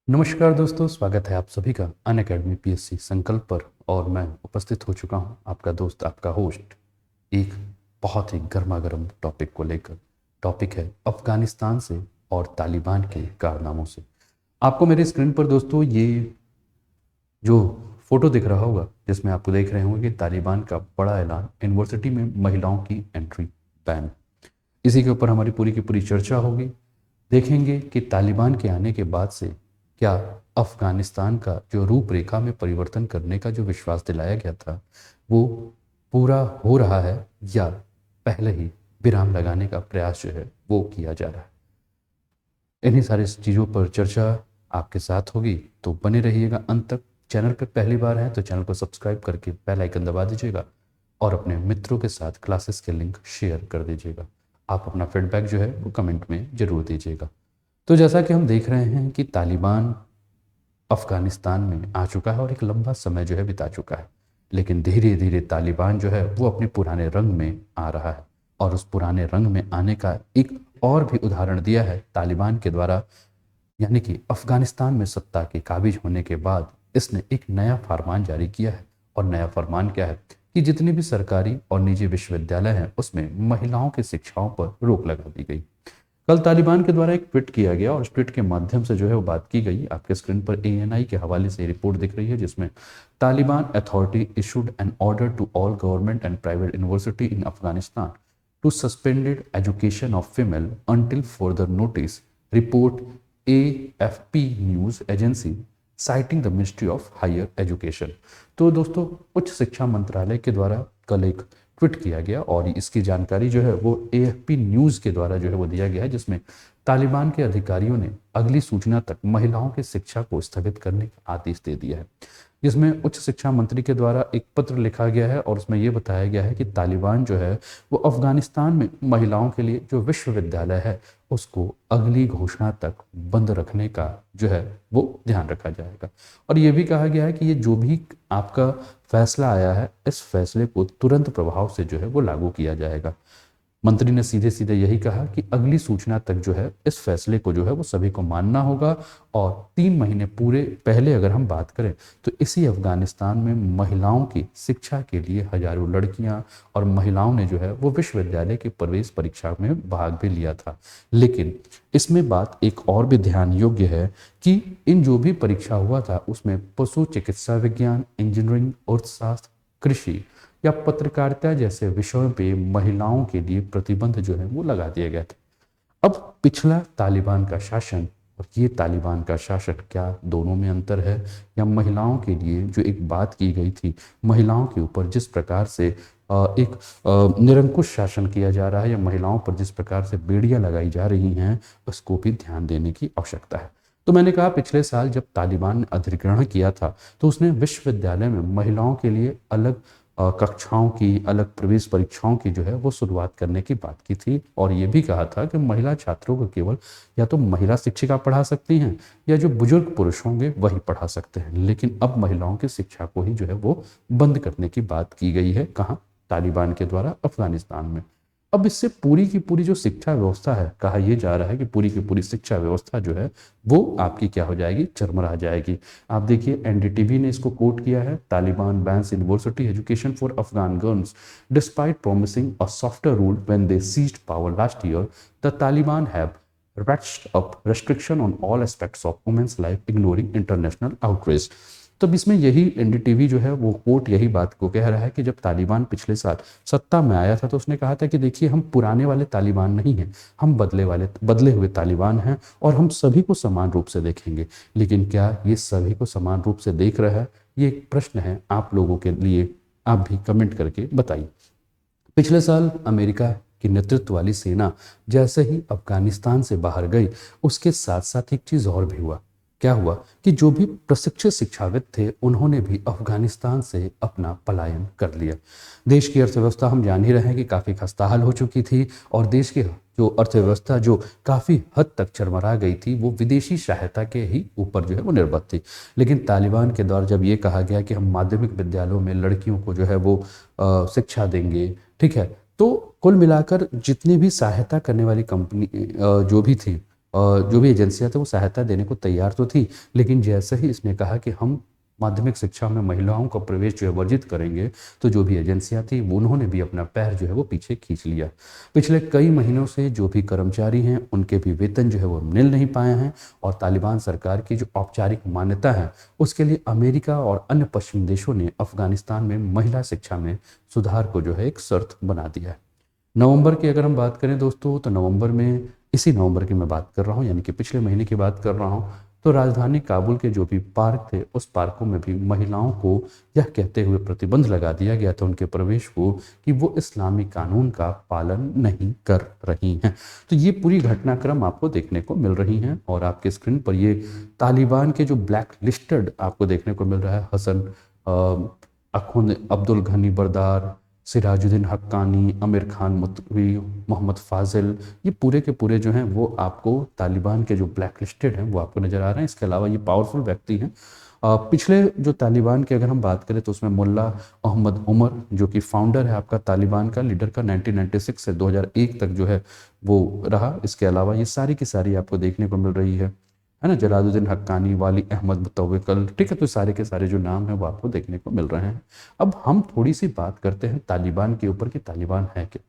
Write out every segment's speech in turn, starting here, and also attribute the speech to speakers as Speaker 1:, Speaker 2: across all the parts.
Speaker 1: नमस्कार दोस्तों, स्वागत है आप सभी का अनअकैडमी पीएससी संकल्प पर। और मैं उपस्थित हो चुका हूं, आपका दोस्त, आपका होस्ट, एक बहुत ही गर्मा गर्म टॉपिक को लेकर। टॉपिक है अफगानिस्तान से और तालिबान के कारनामों से। आपको मेरे स्क्रीन पर दोस्तों ये जो फोटो दिख रहा होगा, जिसमें आपको देख रहे होंगे कि तालिबान का बड़ा ऐलान, यूनिवर्सिटी में महिलाओं की एंट्री बैन। इसी के ऊपर हमारी पूरी की पूरी चर्चा होगी। देखेंगे कि तालिबान के आने के बाद से क्या अफगानिस्तान का जो रूपरेखा में परिवर्तन करने का जो विश्वास दिलाया गया था वो पूरा हो रहा है, या पहले ही विराम लगाने का प्रयास जो है वो किया जा रहा है। इन्हीं सारी चीज़ों पर चर्चा आपके साथ होगी, तो बने रहिएगा अंत तक। चैनल पर पहली बार है तो चैनल को सब्सक्राइब करके बेल आइकन दबा दीजिएगा और अपने मित्रों के साथ क्लासेस के लिंक शेयर कर दीजिएगा। आप अपना फीडबैक जो है वो कमेंट में ज़रूर दीजिएगा। तो जैसा कि हम देख रहे हैं कि तालिबान अफगानिस्तान में आ चुका है और एक लंबा समय जो है बिता चुका है, लेकिन धीरे धीरे तालिबान जो है वो अपने पुराने रंग में आ रहा है। और उस पुराने रंग में आने का एक और भी उदाहरण दिया है तालिबान के द्वारा, यानी कि अफगानिस्तान में सत्ता के काबिज होने के बाद इसने एक नया फरमान जारी किया है। और नया फरमान क्या है कि जितने भी सरकारी और निजी विश्वविद्यालय हैं उसमें महिलाओं की शिक्षाओं पर रोक लगा दी गई। कल तालिबान के द्वारा एक ट्वीट किया गया और उस ट्वीट के माध्यम से जो है वो बात की गई। आपके स्क्रीन पर एएनआई के हवाले से रिपोर्ट दिख रही है, जिसमें Taliban authority issued an order to all government and private university in Afghanistan to suspended education of female until further notice, report AFP news agency citing the ministry of higher education. तो दोस्तों, उच्च शिक्षा मंत्रालय के द्वारा कल एक ट्वीट किया गया और इसकी जानकारी जो है वो एएफपी न्यूज़ के द्वारा जो है वो दिया गया है, जिसमें तालिबान के अधिकारियों ने अगली सूचना तक महिलाओं की शिक्षा को स्थगित करने का आदेश दे दिया है। जिसमें उच्च शिक्षा मंत्री के द्वारा एक पत्र लिखा गया है और उसमें यह बताया गया है कि तालिबान जो है वो अफगानिस्तान में महिलाओं के लिए जो विश्वविद्यालय है उसको अगली घोषणा तक बंद रखने का जो है वो ध्यान रखा जाएगा। और ये भी कहा गया है कि ये जो भी आपका फैसला आया है, इस फैसले को तुरंत प्रभाव से जो है वो लागू किया जाएगा। मंत्री ने सीधे सीधे यही कहा कि अगली सूचना तक जो है इस फैसले को जो है वो सभी को मानना होगा। और 3 महीने पूरे पहले अगर हम बात करें तो इसी अफगानिस्तान में महिलाओं की शिक्षा के लिए हजारों लड़कियां और महिलाओं ने जो है वो विश्वविद्यालय की प्रवेश परीक्षा में भाग भी लिया था। लेकिन इसमें बात एक और भी ध्यान योग्य है कि इन जो भी परीक्षा हुआ था उसमें पशु चिकित्सा विज्ञान, इंजीनियरिंग, अर्थशास्त्र, कृषि या पत्रकारिता जैसे विषयों पे महिलाओं के लिए प्रतिबंध जो है वो लगा दिया गया था। अब पिछला तालिबान का शासन और ये तालिबान का शासन, क्या दोनों में अंतर है? या महिलाओं के लिए जो एक बात की गई थी, महिलाओं के ऊपर जिस प्रकार से एक निरंकुश शासन किया जा रहा है, या महिलाओं पर जिस प्रकार से बेड़ियां लगाई जा रही हैं, उसको भी ध्यान देने की आवश्यकता है। तो मैंने कहा, पिछले साल जब तालिबान ने अधिग्रहण किया था तो उसने विश्वविद्यालय में महिलाओं के लिए अलग कक्षाओं की, अलग प्रवेश परीक्षाओं की जो है वो शुरुआत करने की बात की थी। और ये भी कहा था कि महिला छात्रों को केवल या तो महिला शिक्षिका पढ़ा सकती हैं या जो बुजुर्ग पुरुष होंगे वही पढ़ा सकते हैं। लेकिन अब महिलाओं की शिक्षा को ही जो है वो बंद करने की बात की गई है। कहाँ? तालिबान के द्वारा अफगानिस्तान में। अब इससे पूरी की पूरी जो शिक्षा व्यवस्था है, कहा यह जा रहा है कि पूरी की पूरी शिक्षा व्यवस्था जो है वो आपकी क्या हो जाएगी? चरमरा जाएगी। आप देखिए, एनडीटीवी ने इसको कोट किया है, Taliban bans university education for Afghan girls despite promising a softer rule when they seized power last year, the Taliban have ratcheted up restriction on all aspects of women's life, ignoring international outrage। तब इसमें यही NDTV जो है वो court यही बात को कह रहा है कि जब तालिबान पिछले साल सत्ता में आया था तो उसने कहा था कि देखिए, हम पुराने वाले तालिबान नहीं हैं, हम बदले हुए तालिबान हैं और हम सभी को समान रूप से देखेंगे। लेकिन क्या ये सभी को समान रूप से देख रहा है? ये एक प्रश्न है आप लोगों के लिए, आप भी कमेंट करके बताइए। पिछले साल अमेरिका की नेतृत्व वाली सेना जैसे ही अफगानिस्तान से बाहर गई, उसके साथ साथ एक चीज और भी हुआ। क्या हुआ कि जो भी प्रशिक्षित शिक्षाविद थे उन्होंने भी अफगानिस्तान से अपना पलायन कर लिया। देश की अर्थव्यवस्था हम जान ही रहे हैं कि काफ़ी खस्ताहाल हो चुकी थी और देश की जो अर्थव्यवस्था जो काफ़ी हद तक चरमरा गई थी वो विदेशी सहायता के ही ऊपर जो है वो निर्भर थी। लेकिन तालिबान के द्वारा जब ये कहा गया कि हम माध्यमिक विद्यालयों में लड़कियों को जो है वो शिक्षा देंगे, ठीक है, तो कुल मिलाकर जितनी भी सहायता करने वाली कंपनी जो भी थी जो भी एजेंसियां थी वो सहायता देने को तैयार तो थी, लेकिन जैसे ही इसने कहा कि हम माध्यमिक शिक्षा में महिलाओं का प्रवेश जो है वर्जित करेंगे, तो जो भी एजेंसियां थी वो उन्होंने भी अपना पैर जो है वो पीछे खींच लिया। पिछले कई महीनों से जो भी कर्मचारी हैं उनके भी वेतन जो है वो मिल नहीं पाए हैं, और तालिबान सरकार की जो औपचारिक मान्यता है उसके लिए अमेरिका और अन्य पश्चिमी देशों ने अफगानिस्तान में महिला शिक्षा में सुधार को जो है एक शर्त बना दिया है। नवंबर की अगर हम बात करें दोस्तों, तो नवंबर में, इसी नवंबर की मैं बात कर रहा हूँ, यानी कि पिछले महीने की बात कर रहा हूँ, तो राजधानी काबुल के जो भी पार्क थे उस पार्कों में भी महिलाओं को यह कहते हुए प्रतिबंध लगा दिया गया था उनके प्रवेश को कि वो इस्लामी कानून का पालन नहीं कर रही हैं। तो ये पूरी घटनाक्रम आपको देखने को मिल रही हैं, और आपके स्क्रीन पर ये तालिबान के जो ब्लैक लिस्टेड आपको देखने को मिल रहा है, हसन अखुंद, अब्दुल घनी बरदार, सिराजुद्दीन हक्कानी, आमिर खान मुतवी, मोहम्मद फाजिल, ये पूरे के पूरे जो हैं वो आपको तालिबान के जो ब्लैक लिस्टेड हैं वो आपको नज़र आ रहे हैं। इसके अलावा ये पावरफुल व्यक्ति हैं। पिछले जो तालिबान की अगर हम बात करें तो उसमें मुल्ला अहमद उमर, जो कि फाउंडर है आपका तालिबान का, लीडर का, 1996 से 2001 तक जो है वो रहा। इसके अलावा ये सारी की सारी आपको देखने को मिल रही है ना, जलालुद्दीन हक्कानी, वाली अहमद मुतवक्किल, ठीक है। तो सारे के सारे जो नाम हैं वो आपको देखने को मिल रहे हैं। अब हम थोड़ी सी बात करते हैं तालिबान के ऊपर कि तालिबान है क्या।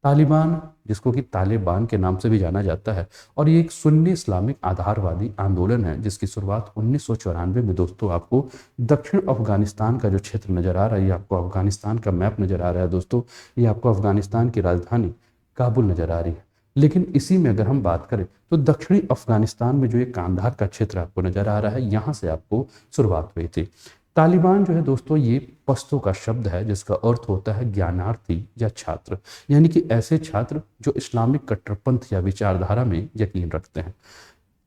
Speaker 1: तालिबान, जिसको कि तालिबान के नाम से भी जाना जाता है, और ये एक सुन्नी इस्लामिक आधारवादी आंदोलन है जिसकी शुरुआत 1994 में दोस्तों आपको दक्षिण अफगानिस्तान का जो क्षेत्र नज़र आ रहा है, ये आपको अफगानिस्तान का मैप नज़र आ रहा है दोस्तों, ये आपको अफगानिस्तान की राजधानी काबुल नज़र आ रही है। लेकिन इसी में अगर हम बात करें तो दक्षिणी अफगानिस्तान में जो एक कांधार का क्षेत्र आपको नजर आ रहा है, यहाँ से आपको शुरुआत हुई थी। तालिबान जो है दोस्तों ये पश्तो का शब्द है जिसका अर्थ होता है ज्ञानार्थी या छात्र, यानी कि ऐसे छात्र जो इस्लामिक कट्टरपंथ या विचारधारा में यकीन रखते हैं।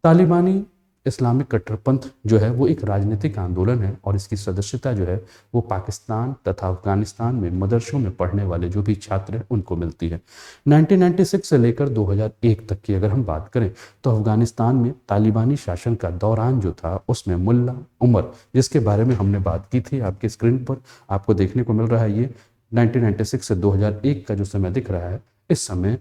Speaker 1: तालिबानी इस्लामिक कट्टरपंथ जो है वो एक राजनीतिक आंदोलन है, और इसकी सदस्यता जो है वो पाकिस्तान तथा अफगानिस्तान में मदरसों में पढ़ने वाले जो भी छात्र हैं उनको मिलती है। 1996 से लेकर 2001 तक की अगर हम बात करें तो अफगानिस्तान में तालिबानी शासन का दौरान जो था उसमें मुल्ला उमर, जिसके बारे में हमने बात की थी, आपके स्क्रीन पर आपको देखने को मिल रहा है, ये 1996 से 2001 का जो समय दिख रहा है, इस समय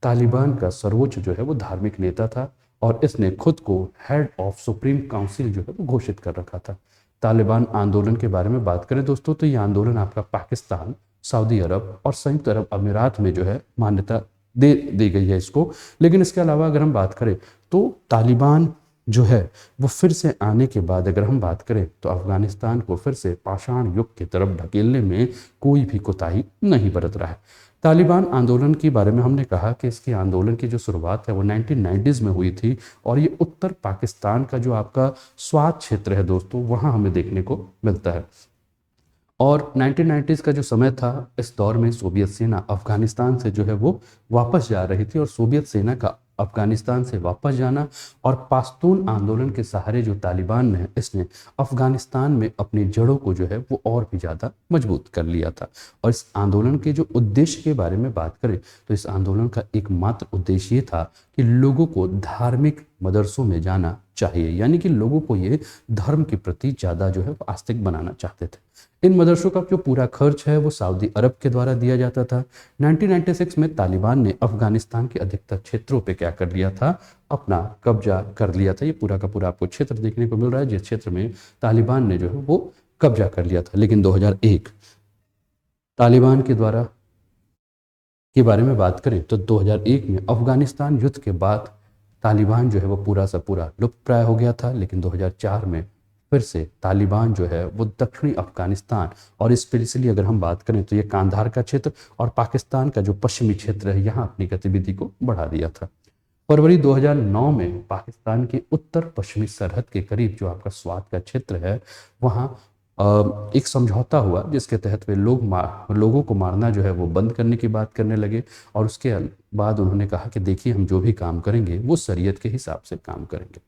Speaker 1: तालिबान का सर्वोच्च जो है वो धार्मिक नेता था, और इसने खुद को हेड ऑफ सुप्रीम काउंसिल जो है वो घोषित कर रखा था। तालिबान आंदोलन के बारे में बात करें दोस्तों, तो ये आंदोलन आपका पाकिस्तान, सऊदी अरब और संयुक्त अरब अमीरात में जो है मान्यता दे दी गई है इसको। लेकिन इसके अलावा अगर हम बात करें तो तालिबान जो है वो फिर से आने के बाद अगर हम बात करें तो अफगानिस्तान को फिर से पाषाण युग की तरफ ढकेलने में कोई भी कोताही नहीं बरत रहा है। तालिबान आंदोलन के बारे में हमने कहा कि इसके आंदोलन की जो शुरुआत है वो 1990s में हुई थी, और ये उत्तर पाकिस्तान का जो आपका स्वात क्षेत्र है दोस्तों वहाँ हमें देखने को मिलता है। और 1990s का जो समय था, इस दौर में सोवियत सेना अफगानिस्तान से जो है वो वापस जा रही थी, और सोवियत सेना का अफगानिस्तान से वापस जाना और पाश्तून आंदोलन के सहारे जो तालिबान ने इसने अफगानिस्तान में अपनी जड़ों को जो है वो और भी ज़्यादा मजबूत कर लिया था। और इस आंदोलन के जो उद्देश्य के बारे में बात करें तो इस आंदोलन का एकमात्र उद्देश्य ये था कि लोगों को धार्मिक मदरसों में जाना चाहिए, यानी कि लोगों को ये धर्म के प्रति ज़्यादा जो है वो आस्तिक बनाना चाहते थे। इन मदरसों का जो पूरा खर्च है वो सऊदी अरब के द्वारा दिया जाता था। 1996 में तालिबान ने अफगानिस्तान के अधिकतर क्षेत्रों पे क्या कर लिया था, अपना कब्जा कर लिया था। ये पूरा का पूरा आपको क्षेत्र देखने को मिल रहा है जिस क्षेत्र में तालिबान ने जो है वो कब्जा कर लिया था। लेकिन 2001 तालिबान के द्वारा के बारे में बात करें तो 2001 में अफगानिस्तान युद्ध के बाद तालिबान जो है वो पूरा सा पूरा लुप्त प्राय हो गया था। लेकिन 2004 में फिर से तालिबान जो है वो दक्षिणी अफगानिस्तान, और स्पेशली अगर हम बात करें तो ये कांधार का क्षेत्र और पाकिस्तान का जो पश्चिमी क्षेत्र है यहाँ अपनी गतिविधि को बढ़ा दिया था। फरवरी 2009 में पाकिस्तान के उत्तर पश्चिमी सरहद के करीब जो आपका स्वात का क्षेत्र है वहाँ एक समझौता हुआ जिसके तहत वे लोगों को मारना जो है वो बंद करने की बात करने लगे, और उसके बाद उन्होंने कहा कि देखिए हम जो भी काम करेंगे वो शरीयत के हिसाब से काम करेंगे।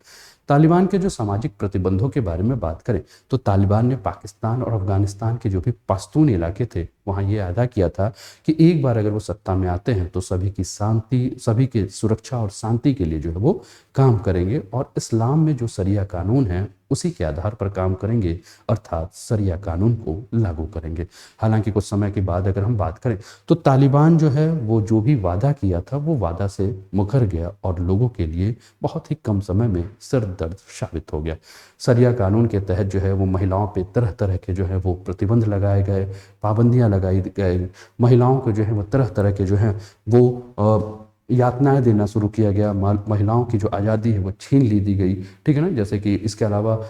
Speaker 1: तालिबान के जो सामाजिक प्रतिबंधों के बारे में बात करें तो तालिबान ने पाकिस्तान और अफगानिस्तान के जो भी पश्तून इलाके थे वहाँ ये अदा किया था कि एक बार अगर वो सत्ता में आते हैं तो सभी की शांति, सभी के सुरक्षा और शांति के लिए जो है वो काम करेंगे, और इस्लाम में जो शरिया कानून है उसी के आधार पर काम करेंगे, अर्थात शरिया कानून को लागू करेंगे। हालांकि कुछ समय के बाद अगर हम बात करें तो तालिबान जो है वो जो भी वादा किया किया था वो वादा से मुकर गया और लोगों के लिए बहुत ही कम समय में सिर दर्द साबित हो गया। सरिया कानून के तहत जो है वो महिलाओं पे तरह तरह के जो है वो प्रतिबंध लगाए गए, पाबंदियां लगाई गई, महिलाओं को जो है वो तरह तरह के जो है वो यातनाएं देना शुरू किया गया, महिलाओं की जो आज़ादी है वो छीन ली दी गई। ठीक है ना। जैसे कि इसके अलावा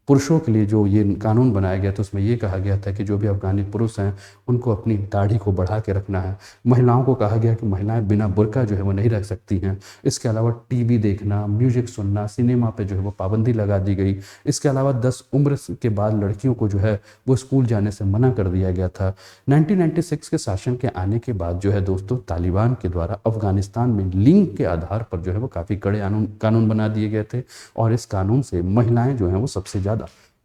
Speaker 1: पुरुषों के लिए जो ये कानून बनाया गया था उसमें ये कहा गया था कि जो भी अफगानी पुरुष हैं उनको अपनी दाढ़ी को बढ़ा के रखना है। महिलाओं को कहा गया कि महिलाएं बिना बुर्का जो है वो नहीं रख सकती हैं। इसके अलावा टीवी देखना, म्यूजिक सुनना, सिनेमा पे जो है वो पाबंदी लगा दी गई। इसके अलावा 10 उम्र के बाद लड़कियों को जो है वो स्कूल जाने से मना कर दिया गया था। 1996 के शासन के आने के बाद जो है दोस्तों तालिबान के द्वारा अफगानिस्तान में लिंग के आधार पर जो है वो काफ़ी कड़े कानून बना दिए गए थे और इस कानून से महिलाएं जो हैं वो सबसे ज़्यादा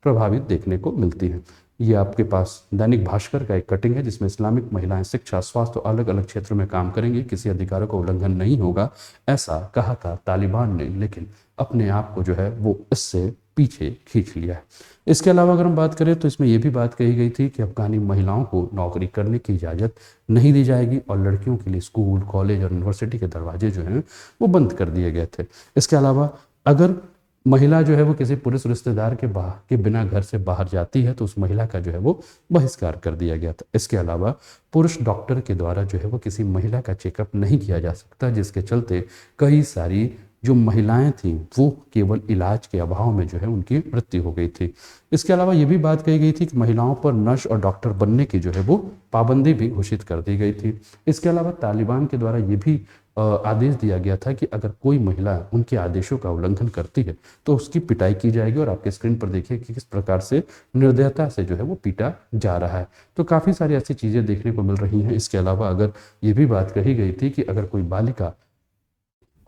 Speaker 1: प्रभावित देखने को मिलती हैं। ये आपके पास दैनिक भास्कर का एक कटिंग है जिसमें इस्लामिक महिलाएं शिक्षा, स्वास्थ्य और अलग अलग क्षेत्रों में काम करेंगी, किसी अधिकारों का उल्लंघन नहीं होगा, ऐसा कहा था तालिबान ने, लेकिन अपने आप को जो है वो इससे पीछे खींच लिया है। इसके अलावा अगर हम बात करें तो इसमें यह भी बात कही गई थी कि अफगानी महिलाओं को नौकरी करने की इजाज़त नहीं दी जाएगी और लड़कियों के लिए स्कूल, कॉलेज और यूनिवर्सिटी के दरवाजे जो हैं वो बंद कर दिए गए थे। इसके अलावा अगर महिला जो है वो किसी पुरुष रिश्तेदार के बिना घर से बाहर जाती है तो उस महिला का जो है वो बहिष्कार कर दिया गया था। इसके अलावा पुरुष डॉक्टर के द्वारा जो है वो किसी महिला का चेकअप नहीं किया जा सकता, जिसके चलते कई सारी जो महिलाएं थीं वो केवल इलाज के अभाव में जो है उनकी मृत्यु हो गई थी। इसके अलावा ये भी बात कही गई थी कि महिलाओं पर नर्स और डॉक्टर बनने की जो है वो पाबंदी भी घोषित कर दी गई थी। इसके अलावा तालिबान के द्वारा ये भी आदेश दिया गया था कि अगर कोई महिला उनके आदेशों का उल्लंघन करती है तो उसकी पिटाई की जाएगी और आपके स्क्रीन पर देखिए कि किस प्रकार से निर्दयता से जो है वो पीटा जा रहा है। तो काफ़ी सारी ऐसी चीज़ें देखने को मिल रही हैं। इसके अलावा अगर ये भी बात कही गई थी कि अगर कोई बालिका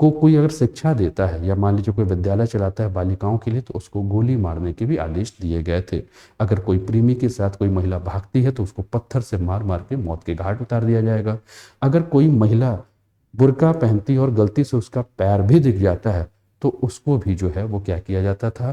Speaker 1: को कोई अगर शिक्षा देता है या मान लीजिए कोई विद्यालय चलाता है बालिकाओं के लिए तो उसको गोली मारने के भी आदेश दिए गए थे। अगर कोई प्रेमी के साथ कोई महिला भागती है तो उसको पत्थर से मार मार के मौत के घाट उतार दिया जाएगा। अगर कोई महिला बुर्का पहनती और गलती से उसका पैर भी दिख जाता है तो उसको भी जो है वो क्या किया जाता था,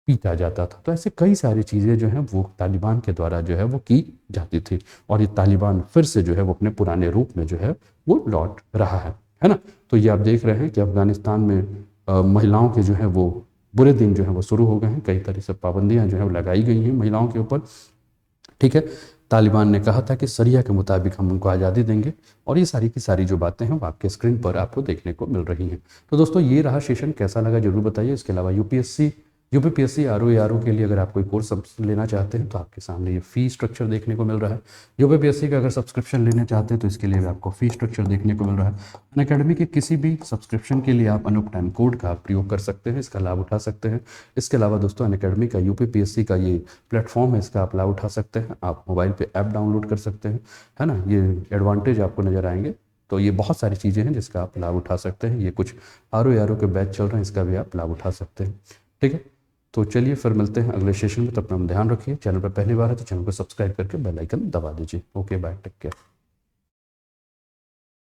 Speaker 1: पीटा जाता था। तो ऐसे कई सारी चीज़ें जो हैं वो तालिबान के द्वारा जो है वो की जाती थी और ये तालिबान फिर से जो है वो अपने पुराने रूप में जो है वो लौट रहा है ना। तो ये आप देख रहे हैं कि अफगानिस्तान में महिलाओं के जो है वो बुरे दिन जो है वो शुरू हो गए हैं। कई तरह से पाबंदियां जो है वो लगाई गई हैं महिलाओं के ऊपर। ठीक है। तालिबान ने कहा था कि शरिया के मुताबिक हम उनको आज़ादी देंगे और ये सारी की सारी जो बातें हैं वो आपके स्क्रीन पर आपको देखने को मिल रही हैं। तो दोस्तों ये रहा सेशन, कैसा लगा जरूर बताइए। इसके अलावा यूपीपीएससी आरओ के लिए अगर आप कोई कोर्स लेना चाहते हैं तो आपके सामने ये फ़ी स्ट्रक्चर देखने को मिल रहा है। यूपीपीएससी का अगर सब्सक्रिप्शन लेना चाहते हैं तो इसके लिए भी आपको फ़ी स्ट्रक्चर देखने को मिल रहा है। अनअकैडमी के किसी भी सब्सक्रिप्शन के लिए आप अनूप टाइम कोड का प्रयोग कर सकते हैं, इसका लाभ उठा सकते हैं। इसके अलावा दोस्तों अनअकैडमी का यूपीपीएससी का ये प्लेटफॉर्म है, इसका आप लाभ उठा सकते हैं। आप मोबाइल पर ऐप डाउनलोड कर सकते हैं, है ना। ये एडवांटेज आपको नज़र आएंगे। तो ये बहुत सारी चीज़ें हैं जिसका आप लाभ उठा सकते हैं। ये कुछ आरओ के बैच चल रहे हैं, इसका भी आप लाभ उठा सकते हैं। ठीक है। तो चलिए फिर मिलते हैं अगले सेशन में। तब तक ध्यान रखिए। चैनल पर पहली बार है तो चैनल को सब्सक्राइब करके बेल आइकन दबा दीजिए। Okay bye, take care.